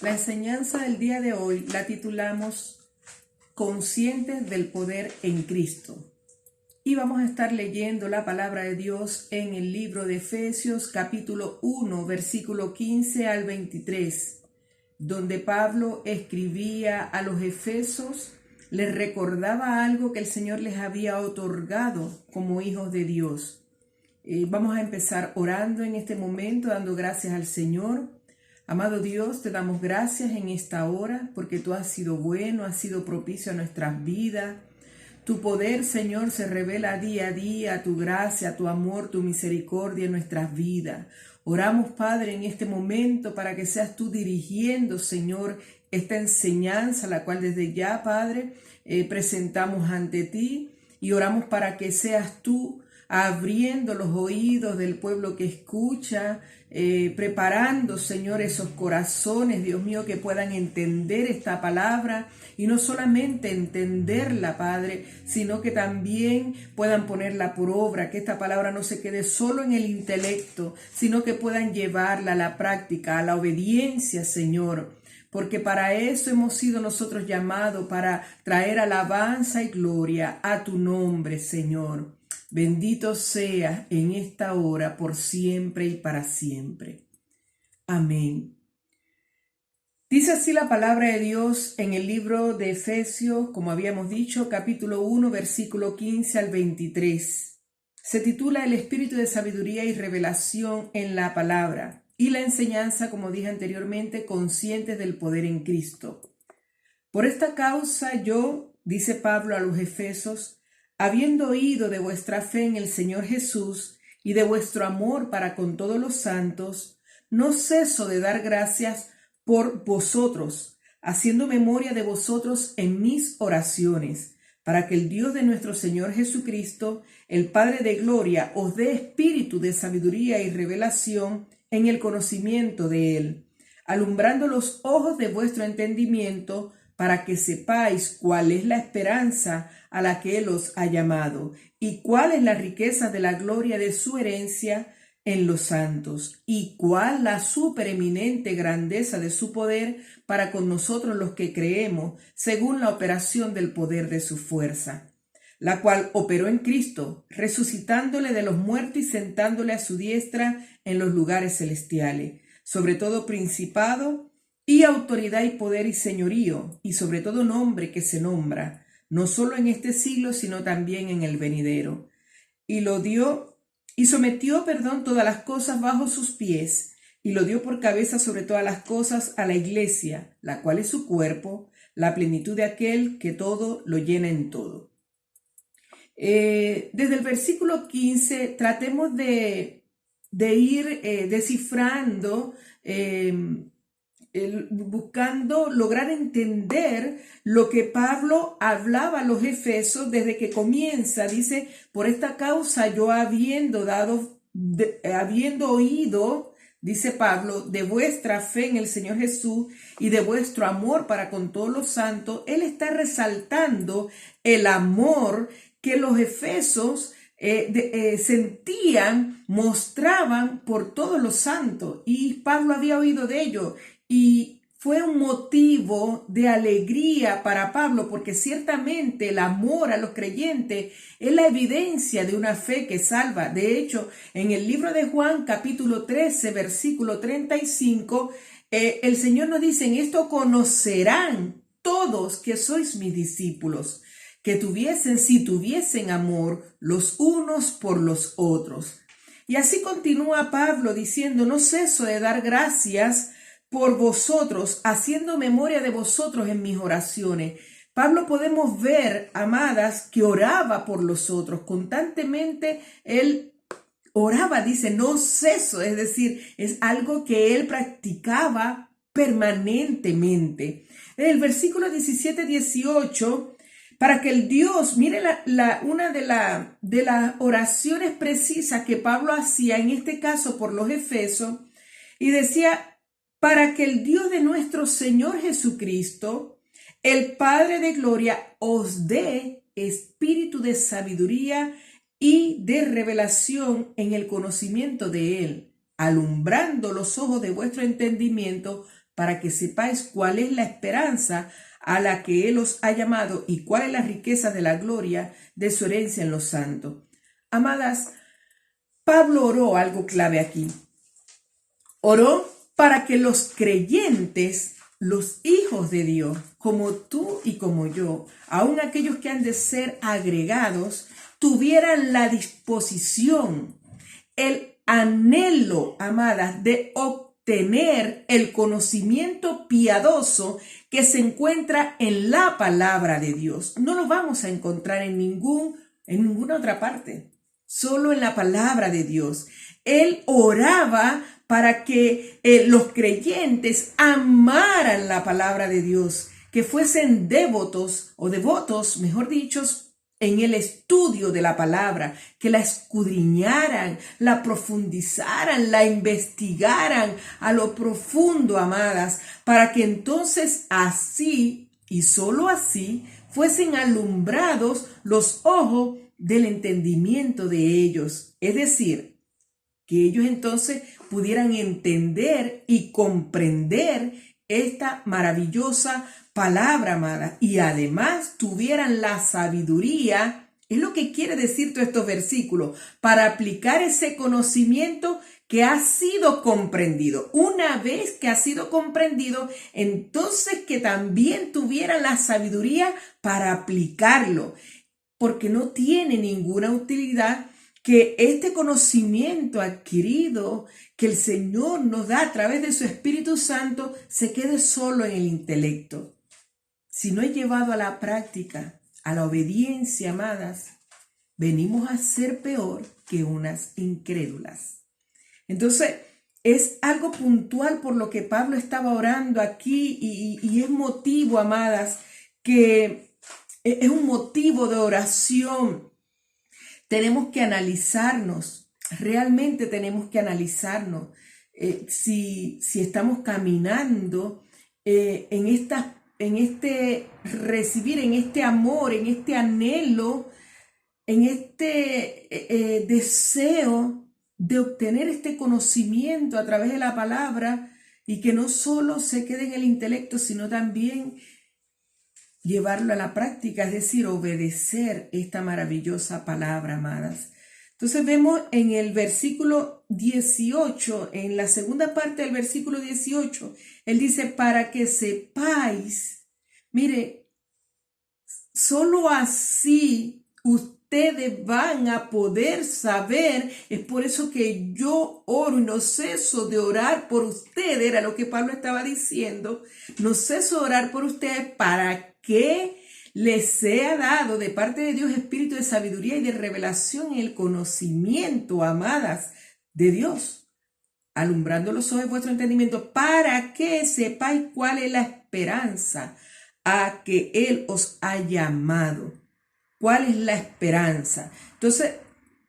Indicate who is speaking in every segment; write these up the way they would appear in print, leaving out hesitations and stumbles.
Speaker 1: La enseñanza del día de hoy la titulamos Conscientes del poder en Cristo. Y vamos a estar leyendo la palabra de Dios en el libro de Efesios capítulo 1, versículo 15 al 23, donde Pablo escribía a los efesios, les recordaba algo que el Señor les había otorgado como hijos de Dios. Vamos a empezar orando en este momento, dando gracias al Señor. Amado Dios, te damos gracias en esta hora porque tú has sido bueno, has sido propicio a nuestras vidas. Tu poder, Señor, se revela día a día, tu gracia, tu amor, tu misericordia en nuestras vidas. Oramos, Padre, en este momento para que seas tú dirigiendo, Señor, esta enseñanza, la cual desde ya, Padre, presentamos ante ti y oramos para que seas tú abriendo los oídos del pueblo que escucha, preparando, Señor, esos corazones, Dios mío, que puedan entender esta palabra y no solamente entenderla, Padre, sino que también puedan ponerla por obra, que esta palabra no se quede solo en el intelecto, sino que puedan llevarla a la práctica, a la obediencia, Señor. Porque para eso hemos sido nosotros llamados, para traer alabanza y gloria a tu nombre, Señor. Bendito seas en esta hora, por siempre y para siempre. Amén. Dice así la palabra de Dios en el libro de Efesios, como habíamos dicho, capítulo 1, versículo 15 al 23. Se titula El espíritu de sabiduría y revelación en la palabra y la enseñanza, como dije anteriormente, conscientes del poder en Cristo. Por esta causa yo, dice Pablo a los Efesios, habiendo oído de vuestra fe en el Señor Jesús y de vuestro amor para con todos los santos, no ceso de dar gracias por vosotros, haciendo memoria de vosotros en mis oraciones, para que el Dios de nuestro Señor Jesucristo, el Padre de gloria, os dé espíritu de sabiduría y revelación en el conocimiento de Él, alumbrando los ojos de vuestro entendimiento, para que sepáis cuál es la esperanza a la que Él os ha llamado, y cuál es la riqueza de la gloria de su herencia en los santos, y cuál la supereminente grandeza de su poder para con nosotros los que creemos, según la operación del poder de su fuerza, la cual operó en Cristo, resucitándole de los muertos y sentándole a su diestra en los lugares celestiales, sobre todo principado y autoridad y poder y señorío, y sobre todo nombre que se nombra, no solo en este siglo, sino también en el venidero. Y sometió todas las cosas bajo sus pies, y lo dio por cabeza sobre todas las cosas a la iglesia, la cual es su cuerpo, la plenitud de aquel que todo lo llena en todo. Desde el versículo 15 tratemos de ir descifrando, buscando lograr entender lo que Pablo hablaba a los Efesios desde que comienza. Dice, por esta causa yo habiendo oído, dice Pablo, de vuestra fe en el Señor Jesús y de vuestro amor para con todos los santos, él está resaltando el amor que los Efesios sentían, mostraban por todos los santos, y Pablo había oído de ello. Y fue un motivo de alegría para Pablo, porque ciertamente el amor a los creyentes es la evidencia de una fe que salva. De hecho, en el libro de Juan, capítulo 13, versículo 35, el Señor nos dice, en esto conocerán todos que sois mis discípulos, si tuviesen amor los unos por los otros. Y así continúa Pablo diciendo, no ceso de dar gracias por vosotros, haciendo memoria de vosotros en mis oraciones. Pablo podemos ver, amadas, que oraba por los otros. Constantemente él oraba, dice, no ceso, es decir, es algo que él practicaba permanentemente. En el versículo 17-18, para que el Dios, mire una de las oraciones precisas que Pablo hacía, en este caso por los Efesios, y decía, para que el Dios de nuestro Señor Jesucristo, el Padre de gloria, os dé espíritu de sabiduría y de revelación en el conocimiento de Él, alumbrando los ojos de vuestro entendimiento, para que sepáis cuál es la esperanza a la que Él os ha llamado y cuál es la riqueza de la gloria de su herencia en los santos. Amadas, Pablo oró algo clave aquí. Oró para que los creyentes, los hijos de Dios, como tú y como yo, aun aquellos que han de ser agregados, tuvieran la disposición, el anhelo, amadas, de obtener el conocimiento piadoso que se encuentra en la palabra de Dios. No lo vamos a encontrar en ninguna otra parte, solo en la palabra de Dios. Él oraba para que los creyentes amaran la palabra de Dios, que fuesen devotos, mejor dicho, en el estudio de la palabra, que la escudriñaran, la profundizaran, la investigaran a lo profundo, amadas, para que entonces así y solo así fuesen alumbrados los ojos del entendimiento de ellos. Es decir, que ellos entonces pudieran entender y comprender esta maravillosa palabra, amada, y además tuvieran la sabiduría, es lo que quiere decir todos estos versículos, para aplicar ese conocimiento que ha sido comprendido. Una vez que ha sido comprendido, entonces que también tuvieran la sabiduría para aplicarlo, porque no tiene ninguna utilidad que este conocimiento adquirido que el Señor nos da a través de su Espíritu Santo se quede solo en el intelecto. Si no es llevado a la práctica, a la obediencia, amadas, venimos a ser peor que unas incrédulas. Entonces, es algo puntual por lo que Pablo estaba orando aquí y es motivo, amadas, que es un motivo de oración. Tenemos que analizarnos, realmente tenemos que analizarnos si estamos caminando en este recibir, en este amor, en este anhelo, en este deseo de obtener este conocimiento a través de la palabra y que no solo se quede en el intelecto, sino también llevarlo a la práctica, es decir, obedecer esta maravillosa palabra, amadas. Entonces vemos en el versículo 18, en la segunda parte del versículo 18, él dice, para que sepáis, mire, solo así ustedes van a poder saber. Es por eso que yo oro y no ceso de orar por ustedes, era lo que Pablo estaba diciendo, no ceso de orar por ustedes para que les sea dado de parte de Dios espíritu de sabiduría y de revelación en el conocimiento, amadas, de Dios, alumbrando los ojos de vuestro entendimiento, para que sepáis cuál es la esperanza a que Él os ha llamado. ¿Cuál es la esperanza? Entonces,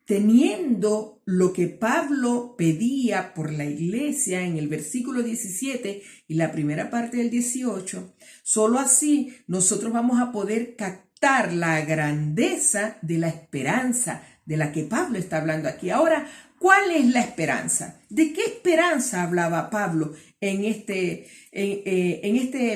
Speaker 1: teniendo lo que Pablo pedía por la iglesia en el versículo 17 y la primera parte del 18, solo así nosotros vamos a poder captar la grandeza de la esperanza de la que Pablo está hablando aquí. Ahora, ¿cuál es la esperanza? ¿De qué esperanza hablaba Pablo en este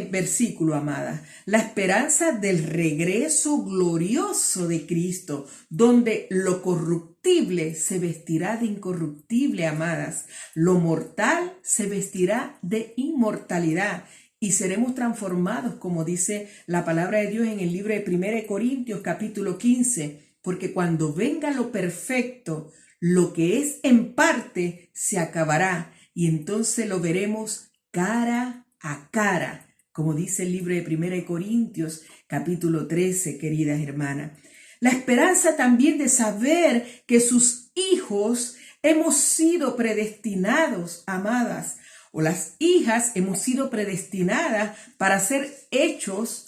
Speaker 1: versículo, amada? La esperanza del regreso glorioso de Cristo, donde lo corruptible se vestirá de incorruptible, amadas. Lo mortal se vestirá de inmortalidad y seremos transformados, como dice la palabra de Dios en el libro de 1 Corintios capítulo 15, porque cuando venga lo perfecto, lo que es en parte se acabará y entonces lo veremos cara a cara, como dice el libro de 1 Corintios capítulo 13, queridas hermanas. La esperanza también de saber que sus hijos hemos sido predestinados, amadas, o las hijas hemos sido predestinadas para ser hechas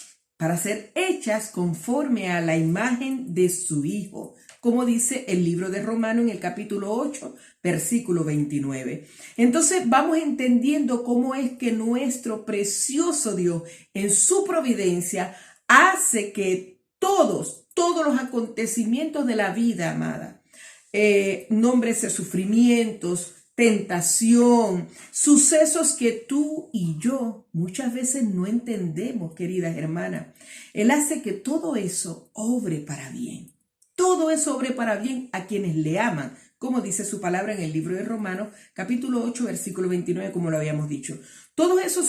Speaker 1: conforme a la imagen de su Hijo, como dice el libro de Romanos en el capítulo 8, versículo 29. Entonces vamos entendiendo cómo es que nuestro precioso Dios, en su providencia, hace que todos los acontecimientos de la vida, amada, nómbrese sufrimientos, tentación, sucesos que tú y yo muchas veces no entendemos, queridas hermanas. Él hace que todo eso obre para bien. Todo eso obre para bien a quienes le aman, como dice su palabra en el libro de Romanos, capítulo 8, versículo 29, como lo habíamos dicho. Todos esos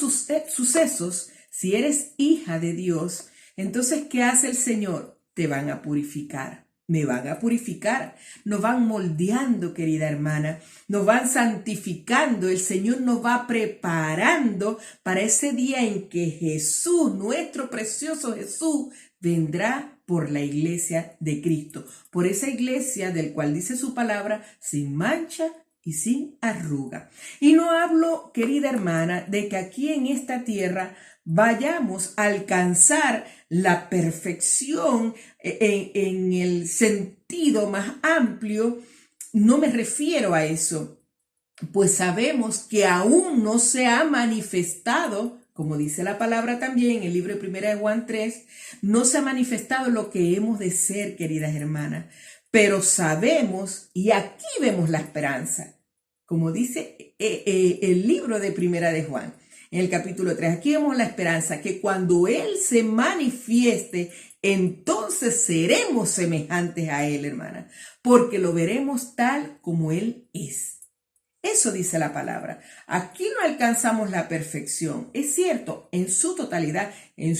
Speaker 1: sucesos, si eres hija de Dios, entonces, ¿qué hace el Señor? Te van a purificar. Me van a purificar, nos van moldeando, querida hermana, nos van santificando, el Señor nos va preparando para ese día en que Jesús, nuestro precioso Jesús, vendrá por la iglesia de Cristo, por esa iglesia del cual dice su palabra, sin mancha y sin arruga. Y no hablo, querida hermana, de que aquí en esta tierra vayamos a alcanzar la perfección en el sentido más amplio. No me refiero a eso, pues sabemos que aún no se ha manifestado, como dice la palabra también en el libro de 1 de Juan 3, no se ha manifestado lo que hemos de ser, queridas hermanas, pero sabemos y aquí vemos la esperanza, como dice el libro de 1 de Juan. En el capítulo 3, aquí vemos la esperanza que cuando Él se manifieste, entonces seremos semejantes a Él, hermana, porque lo veremos tal como Él es. Eso dice la palabra. Aquí no alcanzamos la perfección, es cierto, en su totalidad, en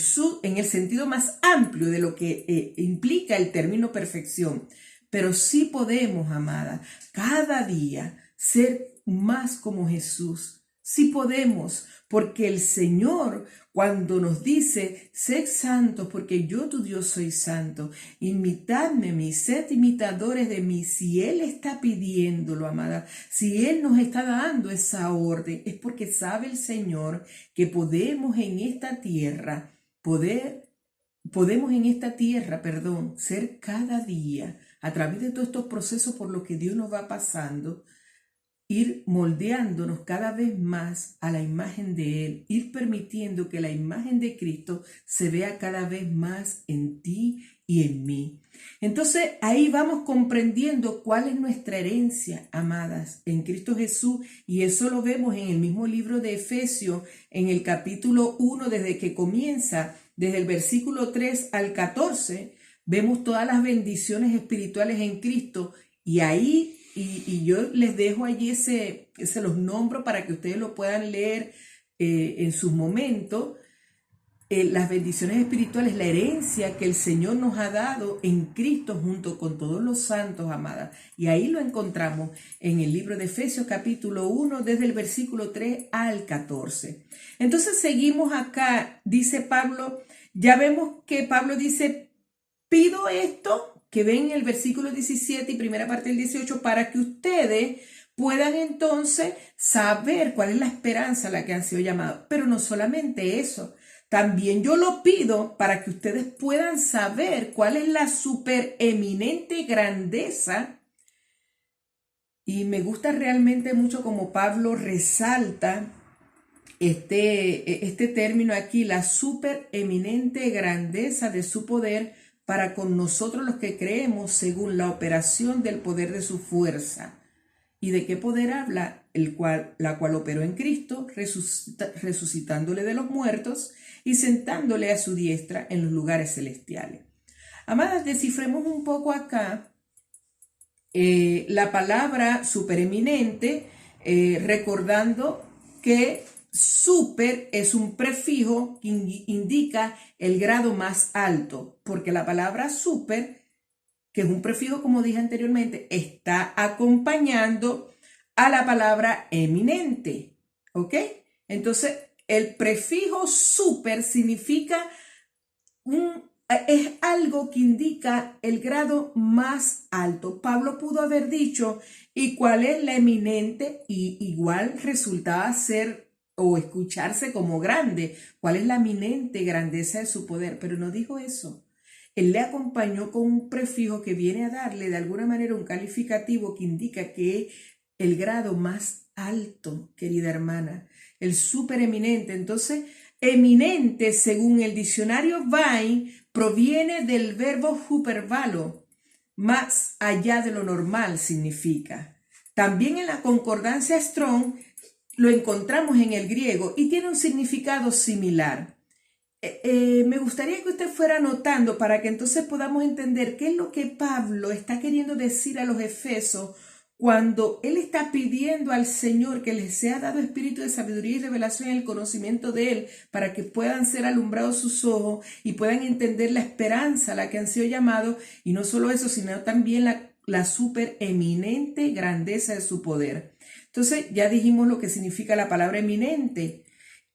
Speaker 1: el sentido más amplio de lo que implica el término perfección, pero sí podemos, amada, cada día ser más como Jesús. Sí podemos, porque el Señor, cuando nos dice, sed santos, porque yo tu Dios soy santo, imitadme a mí, sed imitadores de mí. Si Él está pidiéndolo, amada, si Él nos está dando esa orden, es porque sabe el Señor que podemos en esta tierra, ser cada día, a través de todos estos procesos por los que Dios nos va pasando, ir moldeándonos cada vez más a la imagen de Él, ir permitiendo que la imagen de Cristo se vea cada vez más en ti y en mí. Entonces ahí vamos comprendiendo cuál es nuestra herencia, amadas, en Cristo Jesús, y eso lo vemos en el mismo libro de Efesios, en el capítulo 1, desde que comienza, desde el versículo 3 al 14, vemos todas las bendiciones espirituales en Cristo, y ahí y yo les dejo allí se los nombro para que ustedes lo puedan leer en sus momentos. Las bendiciones espirituales, la herencia que el Señor nos ha dado en Cristo junto con todos los santos, amadas. Y ahí lo encontramos en el libro de Efesios capítulo 1, desde el versículo 3 al 14. Entonces seguimos acá, dice Pablo, ya vemos que Pablo dice, pido esto, que ven en el versículo 17 y primera parte del 18, para que ustedes puedan entonces saber cuál es la esperanza a la que han sido llamados. Pero no solamente eso, también yo lo pido para que ustedes puedan saber cuál es la supereminente grandeza. Y me gusta realmente mucho como Pablo resalta este término aquí, la supereminente grandeza de su poder para con nosotros los que creemos según la operación del poder de su fuerza. ¿Y de qué poder habla? La cual operó en Cristo, resucitándole de los muertos y sentándole a su diestra en los lugares celestiales. Amadas, descifremos un poco acá la palabra supereminente, recordando que super es un prefijo que indica el grado más alto, porque la palabra super, que es un prefijo, como dije anteriormente, está acompañando a la palabra eminente, ¿ok? Entonces, el prefijo super significa es algo que indica el grado más alto. Pablo pudo haber dicho, ¿y cuál es la eminente? Y igual resultaba ser o escucharse como grande. ¿Cuál es la eminente grandeza de su poder? Pero no dijo eso. Él le acompañó con un prefijo que viene a darle de alguna manera un calificativo que indica que es el grado más alto, querida hermana, el supereminente. Entonces, eminente, según el diccionario Vine, proviene del verbo hypervalo, más allá de lo normal significa. También en la concordancia Strong lo encontramos en el griego y tiene un significado similar. Me gustaría que usted fuera anotando para que entonces podamos entender qué es lo que Pablo está queriendo decir a los efesios cuando él está pidiendo al Señor que les sea dado espíritu de sabiduría y revelación en el conocimiento de él, para que puedan ser alumbrados sus ojos y puedan entender la esperanza a la que han sido llamados, y no solo eso, sino también la supereminente grandeza de su poder. Entonces ya dijimos lo que significa la palabra eminente.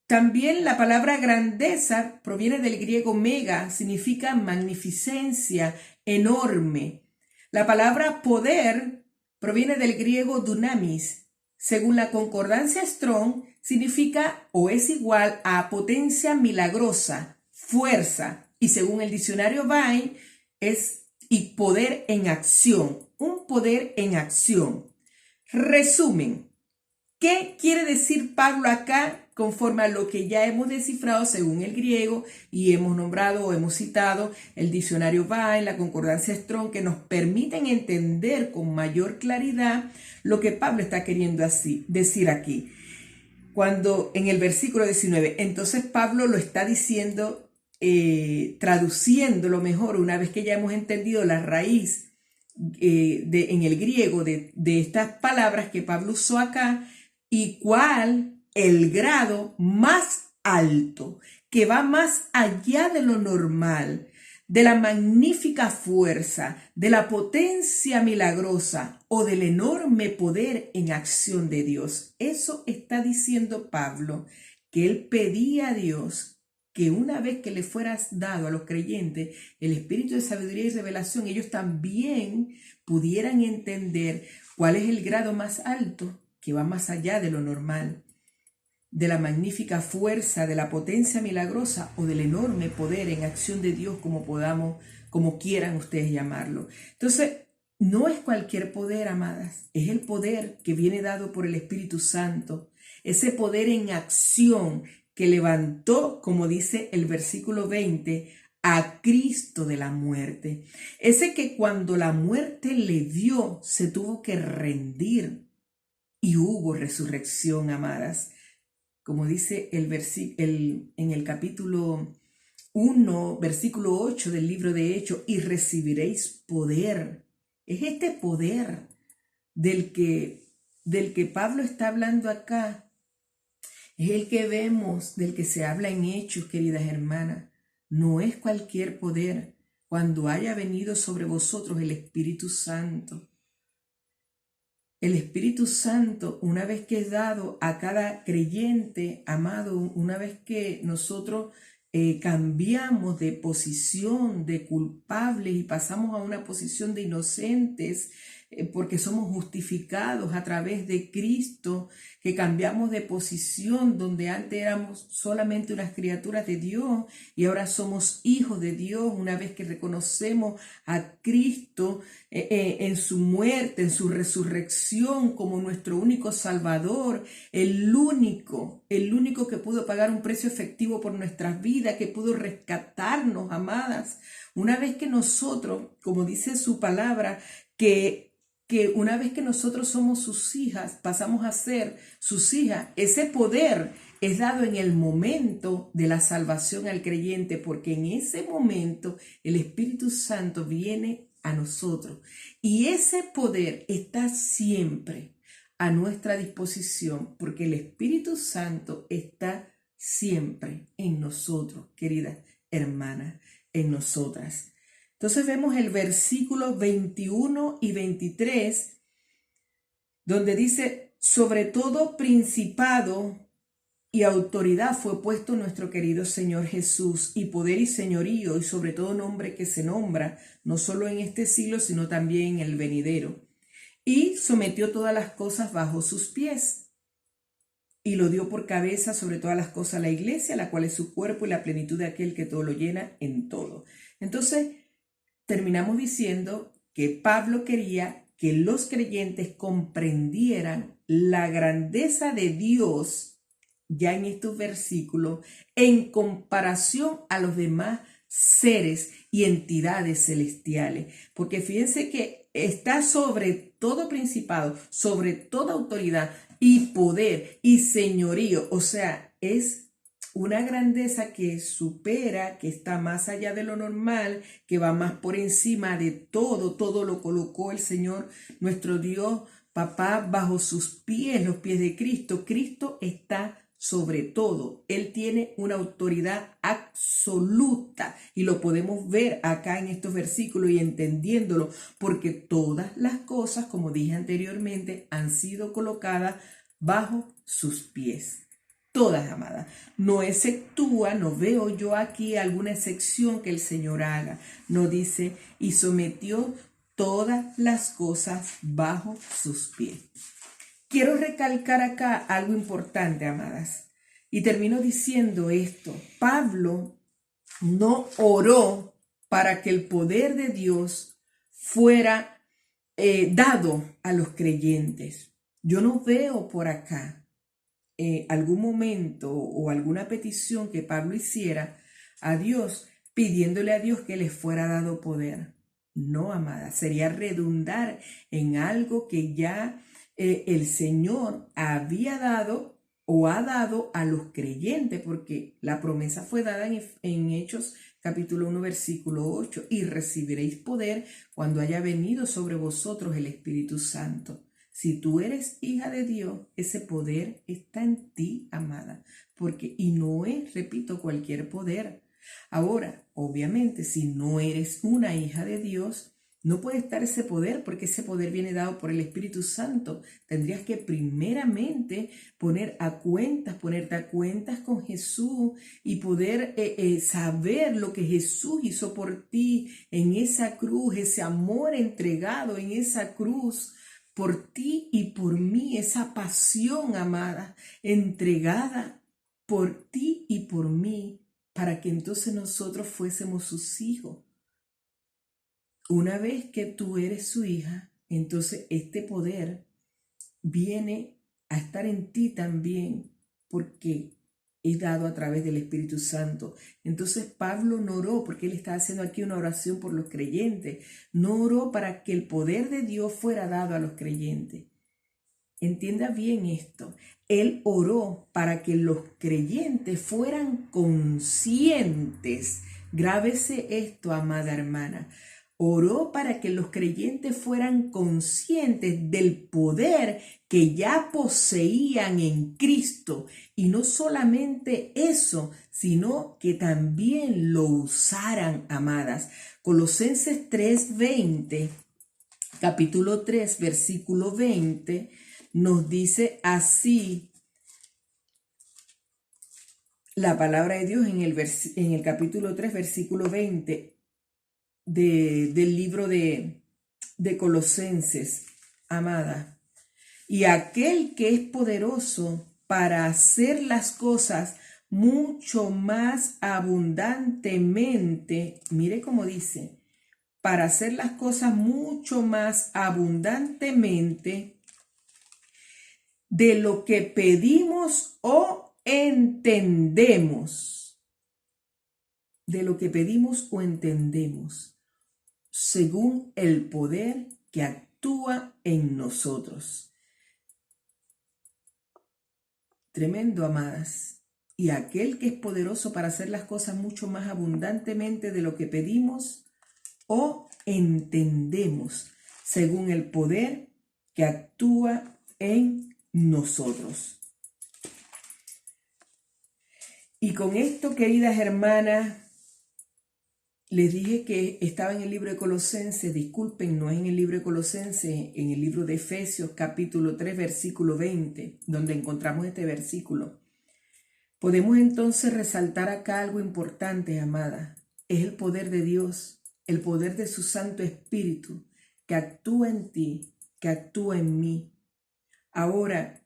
Speaker 1: También la palabra grandeza proviene del griego mega, significa magnificencia, enorme. La palabra poder proviene del griego dunamis. Según la concordancia Strong, significa o es igual a potencia milagrosa, fuerza, y según el diccionario Vine es y poder en acción, un poder en acción. Resumen, ¿qué quiere decir Pablo acá conforme a lo que ya hemos descifrado según el griego y hemos nombrado o hemos citado el diccionario Vine, la concordancia Strong, que nos permiten entender con mayor claridad lo que Pablo está queriendo decir aquí? Cuando en el versículo 19, entonces Pablo lo está diciendo, traduciéndolo mejor, una vez que ya hemos entendido la raíz en el griego de estas palabras que Pablo usó acá, y cuál el grado más alto, que va más allá de lo normal, de la magnífica fuerza, de la potencia milagrosa o del enorme poder en acción de Dios. Eso está diciendo Pablo, que él pedía a Dios que una vez que le fueras dado a los creyentes el espíritu de sabiduría y revelación, ellos también pudieran entender cuál es el grado más alto, que va más allá de lo normal, de la magnífica fuerza, de la potencia milagrosa o del enorme poder en acción de Dios, como quieran ustedes llamarlo. Entonces, no es cualquier poder, amadas, es el poder que viene dado por el Espíritu Santo, ese poder en acción que levantó, como dice el versículo 20, a Cristo de la muerte. Ese que cuando la muerte le dio, se tuvo que rendir. Y hubo resurrección, amadas. Como dice en el capítulo 1, versículo 8 del libro de Hechos, y recibiréis poder. Es este poder del que Pablo está hablando acá. Es el que vemos, del que se habla en Hechos, queridas hermanas. No es cualquier poder. Cuando haya venido sobre vosotros el Espíritu Santo. El Espíritu Santo, una vez que es dado a cada creyente, amado, una vez que nosotros cambiamos de posición de culpables y pasamos a una posición de inocentes, porque somos justificados a través de Cristo, que cambiamos de posición donde antes éramos solamente unas criaturas de Dios y ahora somos hijos de Dios, una vez que reconocemos a Cristo en su muerte, en su resurrección como nuestro único Salvador, el único que pudo pagar un precio efectivo por nuestras vidas, que pudo rescatarnos, amadas. Una vez que nosotros, como dice su palabra, que una vez que nosotros somos sus hijas, pasamos a ser sus hijas, ese poder es dado en el momento de la salvación al creyente, porque en ese momento el Espíritu Santo viene a nosotros y ese poder está siempre a nuestra disposición, porque el Espíritu Santo está siempre en nosotros, queridas hermanas, en nosotras. Entonces vemos el versículo 21 y 23, donde dice, sobre todo principado y autoridad fue puesto nuestro querido Señor Jesús, y poder y señorío, y sobre todo nombre que se nombra, no solo en este siglo, sino también en el venidero. Y sometió todas las cosas bajo sus pies, y lo dio por cabeza sobre todas las cosas a la iglesia, la cual es su cuerpo y la plenitud de aquel que todo lo llena en todo. Entonces, terminamos diciendo que Pablo quería que los creyentes comprendieran la grandeza de Dios ya en estos versículos en comparación a los demás seres y entidades celestiales. Porque fíjense que está sobre todo principado, sobre toda autoridad y poder y señorío. O sea, es una grandeza que supera, que está más allá de lo normal, que va más por encima de todo. Todo lo colocó el Señor, nuestro Dios, Papá, bajo sus pies, los pies de Cristo. Cristo está sobre todo. Él tiene una autoridad absoluta y lo podemos ver acá en estos versículos y entendiéndolo, porque todas las cosas, como dije anteriormente, han sido colocadas bajo sus pies. Todas, amadas. No exceptúa, no veo yo aquí alguna excepción que el Señor haga. No dice, y sometió todas las cosas bajo sus pies. Quiero recalcar acá algo importante, amadas. Y termino diciendo esto. Pablo no oró para que el poder de Dios fuera dado a los creyentes. Yo no veo por acá algún momento o alguna petición que Pablo hiciera a Dios, pidiéndole a Dios que le fuera dado poder. No, amada, sería redundar en algo que ya el Señor había dado o ha dado a los creyentes, porque la promesa fue dada en Hechos capítulo 1 versículo 8, y recibiréis poder cuando haya venido sobre vosotros el Espíritu Santo. Si tú eres hija de Dios, ese poder está en ti, amada, y no es, repito, cualquier poder. Ahora, obviamente, si no eres una hija de Dios, no puede estar ese poder, porque ese poder viene dado por el Espíritu Santo. Tendrías que primeramente ponerte a cuentas con Jesús y poder saber lo que Jesús hizo por ti en esa cruz, ese amor entregado en esa cruz por ti y por mí, esa pasión, amada, entregada por ti y por mí, para que entonces nosotros fuésemos sus hijos. Una vez que tú eres su hija, entonces este poder viene a estar en ti también, porque es dado a través del Espíritu Santo. Entonces Pablo no oró, porque él está haciendo aquí una oración por los creyentes. No oró para que el poder de Dios fuera dado a los creyentes. Entienda bien esto. Él oró para que los creyentes fueran conscientes. Grábese esto, amada hermana. Oró para que los creyentes fueran conscientes del poder que ya poseían en Cristo. Y no solamente eso, sino que también lo usaran, amadas. Colosenses 3:20, capítulo 3, versículo 20, nos dice así la palabra de Dios en el capítulo 3, versículo 20. Del libro de Colosenses, amada. Y aquel que es poderoso para hacer las cosas mucho más abundantemente, mire cómo dice, para hacer las cosas mucho más abundantemente de lo que pedimos o entendemos. De lo que pedimos o entendemos, según el poder que actúa en nosotros. Tremendo, amadas. Y aquel que es poderoso para hacer las cosas mucho más abundantemente de lo que pedimos o entendemos, según el poder que actúa en nosotros. Y con esto, queridas hermanas, les dije que estaba en el libro de Colosenses. Disculpen, no es en el libro de Colosenses, en el libro de Efesios capítulo 3 versículo 20, donde encontramos este versículo. Podemos entonces resaltar acá algo importante, amada. Es el poder de Dios, el poder de su Santo Espíritu, que actúa en ti, que actúa en mí. Ahora,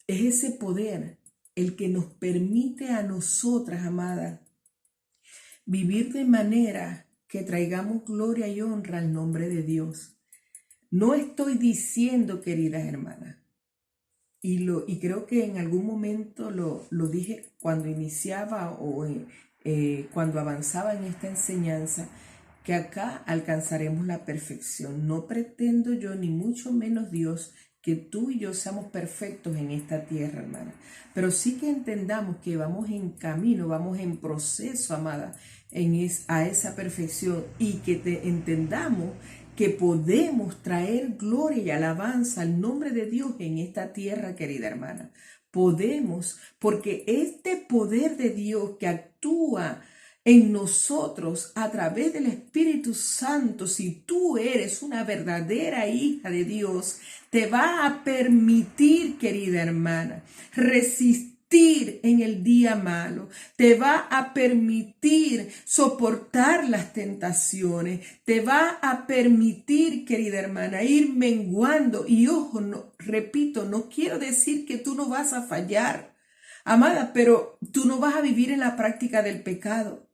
Speaker 1: es ese poder el que nos permite a nosotras, amadas, vivir de manera que traigamos gloria y honra al nombre de Dios. No estoy diciendo, queridas hermanas, y creo que en algún momento lo dije cuando iniciaba o cuando avanzaba en esta enseñanza, que acá alcanzaremos la perfección. No pretendo yo, ni mucho menos Dios, que tú y yo seamos perfectos en esta tierra, hermana. Pero sí que entendamos que vamos en camino, vamos en proceso, amada, a esa perfección, y que entendamos que podemos traer gloria y alabanza al nombre de Dios en esta tierra, querida hermana. Podemos, porque este poder de Dios que actúa en nosotros a través del Espíritu Santo, si tú eres una verdadera hija de Dios, te va a permitir, querida hermana, resistir en el día malo, te va a permitir soportar las tentaciones, te va a permitir, querida hermana, ir menguando. Y ojo, no, repito, no quiero decir que tú no vas a fallar, amada, pero tú no vas a vivir en la práctica del pecado.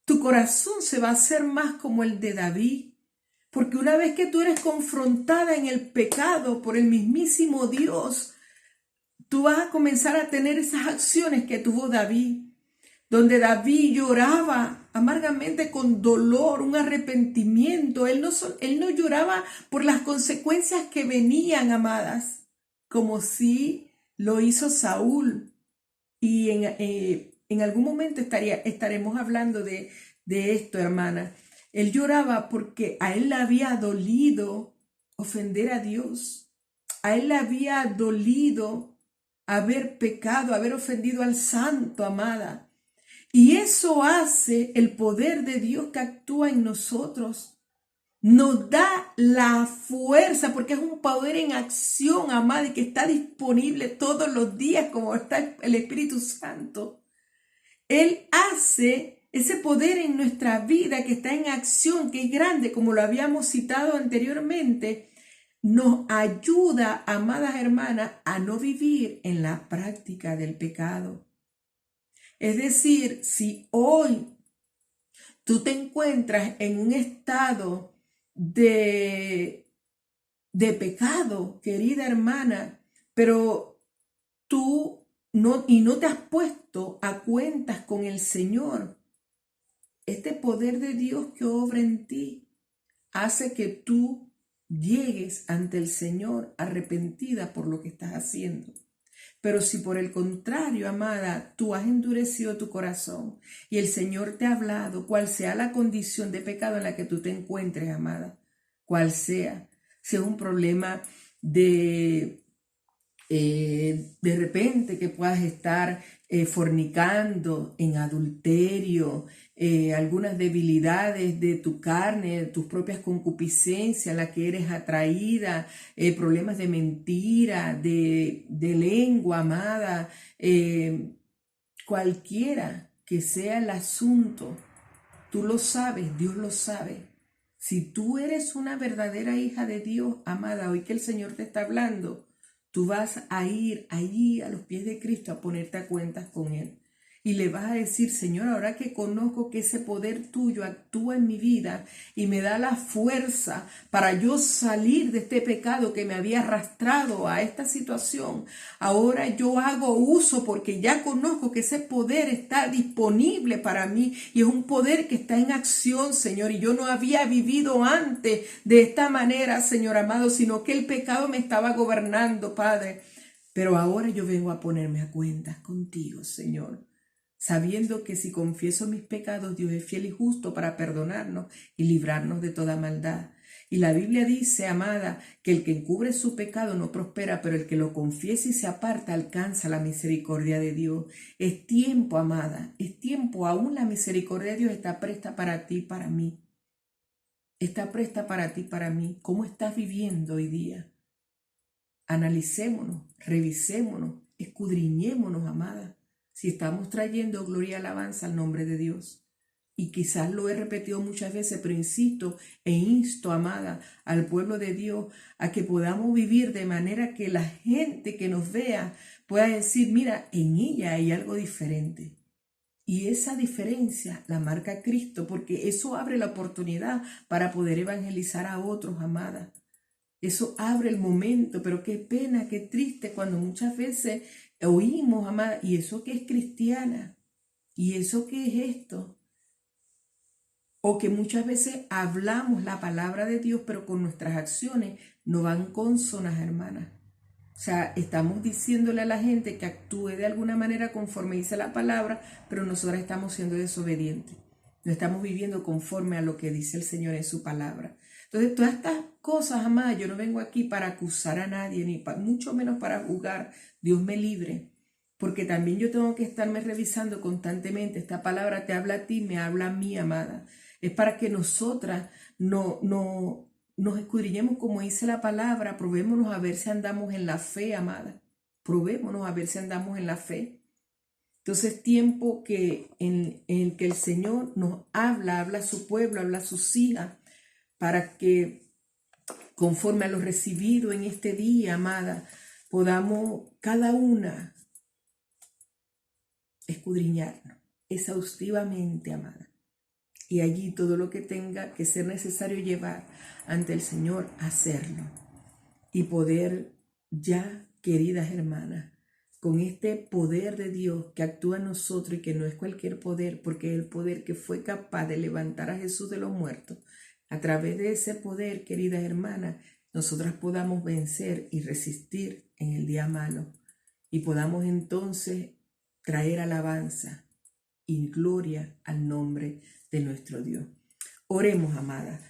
Speaker 1: Tu corazón se va a hacer más como el de David, porque una vez que tú eres confrontada en el pecado por el mismísimo Dios, tú vas a comenzar a tener esas acciones que tuvo David, donde David lloraba amargamente con dolor, un arrepentimiento. Él no lloraba por las consecuencias que venían, amadas, como si lo hizo Saúl. Y en algún momento estaremos hablando de esto, hermana. Él lloraba porque a él le había dolido ofender a Dios. A él le había dolido haber pecado, haber ofendido al santo, amada. Y eso hace el poder de Dios que actúa en nosotros. Nos da la fuerza, porque es un poder en acción, amada, y que está disponible todos los días, como está el Espíritu Santo. Él hace ese poder en nuestra vida que está en acción, que es grande, como lo habíamos citado anteriormente. Nos ayuda, amadas hermanas, a no vivir en la práctica del pecado. Es decir, si hoy tú te encuentras en un estado de pecado, querida hermana, pero tú no te has puesto a cuentas con el Señor, este poder de Dios que obra en ti hace que tú llegues ante el Señor arrepentida por lo que estás haciendo. Pero si por el contrario, amada, tú has endurecido tu corazón y el Señor te ha hablado, cual sea la condición de pecado en la que tú te encuentres, amada, cual sea, si es un problema de repente que puedas estar fornicando, en adulterio, algunas debilidades de tu carne, tus propias concupiscencias, a la que eres atraída, problemas de mentira, de lengua, amada, cualquiera que sea el asunto, tú lo sabes, Dios lo sabe. Si tú eres una verdadera hija de Dios, amada, hoy que el Señor te está hablando, tú vas a ir allí a los pies de Cristo a ponerte a cuentas con Él. Y le vas a decir, Señor, ahora que conozco que ese poder tuyo actúa en mi vida y me da la fuerza para yo salir de este pecado que me había arrastrado a esta situación, ahora yo hago uso porque ya conozco que ese poder está disponible para mí y es un poder que está en acción, Señor. Y yo no había vivido antes de esta manera, Señor amado, sino que el pecado me estaba gobernando, Padre. Pero ahora yo vengo a ponerme a cuentas contigo, Señor, sabiendo que si confieso mis pecados, Dios es fiel y justo para perdonarnos y librarnos de toda maldad. Y la Biblia dice, amada, que el que encubre su pecado no prospera, pero el que lo confiesa y se aparta alcanza la misericordia de Dios. Es tiempo, amada, es tiempo. Aún la misericordia de Dios está presta para ti y para mí. Está presta para ti y para mí. ¿Cómo estás viviendo hoy día? Analicémonos, revisémonos, escudriñémonos, amada, si estamos trayendo gloria y alabanza al nombre de Dios. Y quizás lo he repetido muchas veces, pero insisto e insto, amada, al pueblo de Dios a que podamos vivir de manera que la gente que nos vea pueda decir, mira, en ella hay algo diferente. Y esa diferencia la marca Cristo, porque eso abre la oportunidad para poder evangelizar a otros, amada. Eso abre el momento, pero qué pena, qué triste cuando muchas veces oímos, amada, y eso que es cristiana, ¿Y eso qué es esto? O que muchas veces hablamos la palabra de Dios, pero con nuestras acciones no van consonas, hermanas. O sea, estamos diciéndole a la gente que actúe de alguna manera conforme dice la palabra, pero nosotras estamos siendo desobedientes. No estamos viviendo conforme a lo que dice el Señor en su palabra. Entonces, todas estas cosas, amadas, yo no vengo aquí para acusar a nadie, ni mucho menos para juzgar. Dios me libre. Porque también yo tengo que estarme revisando constantemente. Esta palabra te habla a ti, me habla a mí, amada. Es para que nosotras nos escudriñemos como dice la palabra, probémonos a ver si andamos en la fe, amada. Probémonos a ver si andamos en la fe. Entonces, tiempo en el que el Señor nos habla a su pueblo, habla a sus hijas, para que conforme a lo recibido en este día, amada, podamos cada una escudriñarnos exhaustivamente, amada. Y allí todo lo que tenga que ser necesario llevar ante el Señor, hacerlo. Y poder ya, queridas hermanas, con este poder de Dios que actúa en nosotros y que no es cualquier poder, porque es el poder que fue capaz de levantar a Jesús de los muertos, a través de ese poder, queridas hermanas, nosotras podamos vencer y resistir en el día malo y podamos entonces traer alabanza y gloria al nombre de nuestro Dios. Oremos, amada.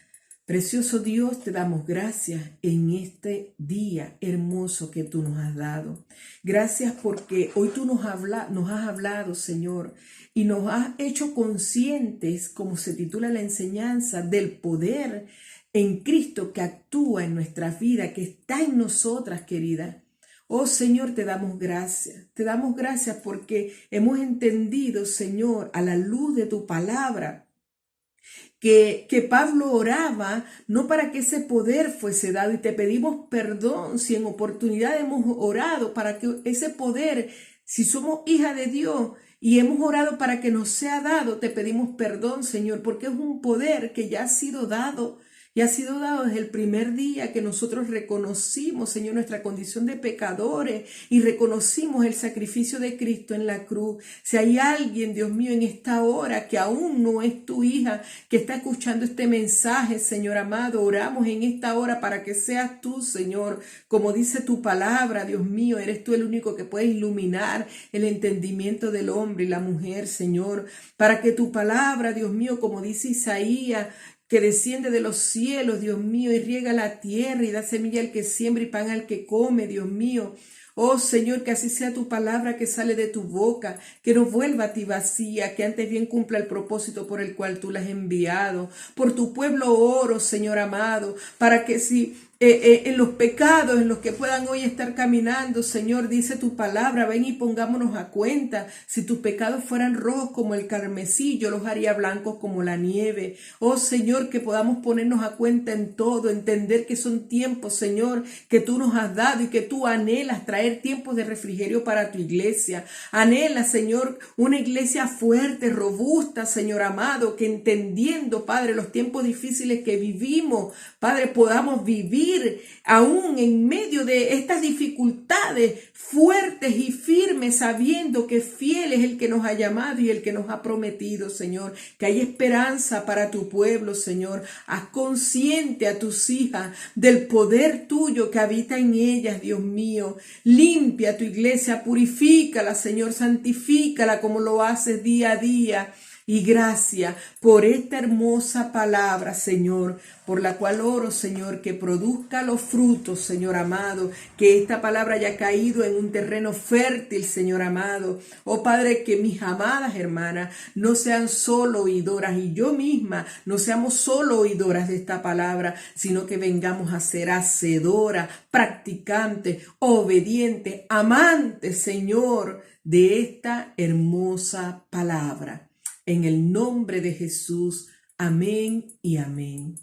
Speaker 1: Precioso Dios, te damos gracias en este día hermoso que tú nos has dado. Gracias porque hoy tú nos has hablado, Señor, y nos has hecho conscientes, como se titula la enseñanza, del poder en Cristo que actúa en nuestra vida, que está en nosotras, querida. Oh Señor, te damos gracias porque hemos entendido, Señor, a la luz de tu palabra, que Pablo oraba no para que ese poder fuese dado, y te pedimos perdón si en oportunidad hemos orado para que ese poder, si somos hija de Dios y hemos orado para que nos sea dado, te pedimos perdón, Señor, porque es un poder que ya ha sido dado. Y ha sido dado desde el primer día que nosotros reconocimos, Señor, nuestra condición de pecadores y reconocimos el sacrificio de Cristo en la cruz. Si hay alguien, Dios mío, en esta hora que aún no es tu hija, que está escuchando este mensaje, Señor amado, oramos en esta hora para que seas tú, Señor, como dice tu palabra, Dios mío, eres tú el único que puede iluminar el entendimiento del hombre y la mujer, Señor, para que tu palabra, Dios mío, como dice Isaías, que desciende de los cielos, Dios mío, y riega la tierra y da semilla al que siembra y pan al que come, Dios mío. Oh Señor, que así sea tu palabra que sale de tu boca, que no vuelva a ti vacía, que antes bien cumpla el propósito por el cual tú la has enviado. Por tu pueblo oro, Señor amado, para que si en los pecados en los que puedan hoy estar caminando, Señor, dice tu palabra, ven y pongámonos a cuenta. Si tus pecados fueran rojos como el carmesí, yo los haría blancos como la nieve. Oh Señor, que podamos ponernos a cuenta en todo, entender que son tiempos, Señor, que tú nos has dado y que tú anhelas traer tiempos de refrigerio para tu iglesia. Anhelas, Señor, una iglesia fuerte, robusta, Señor amado, que entendiendo, Padre, los tiempos difíciles que vivimos, Padre, podamos vivir aún en medio de estas dificultades fuertes y firmes, sabiendo que fiel es el que nos ha llamado y el que nos ha prometido, Señor, que hay esperanza para tu pueblo, Señor. Haz consciente a tus hijas del poder tuyo que habita en ellas, Dios mío. Limpia tu iglesia, purifícala, Señor, santifícala como lo haces día a día. Y gracias por esta hermosa palabra, Señor, por la cual oro, Señor, que produzca los frutos, Señor amado, que esta palabra haya caído en un terreno fértil, Señor amado. Oh Padre, que mis amadas hermanas no sean solo oidoras y yo misma no seamos solo oidoras de esta palabra, sino que vengamos a ser hacedoras, practicantes, obedientes, amantes, Señor, de esta hermosa palabra. En el nombre de Jesús, amén y amén.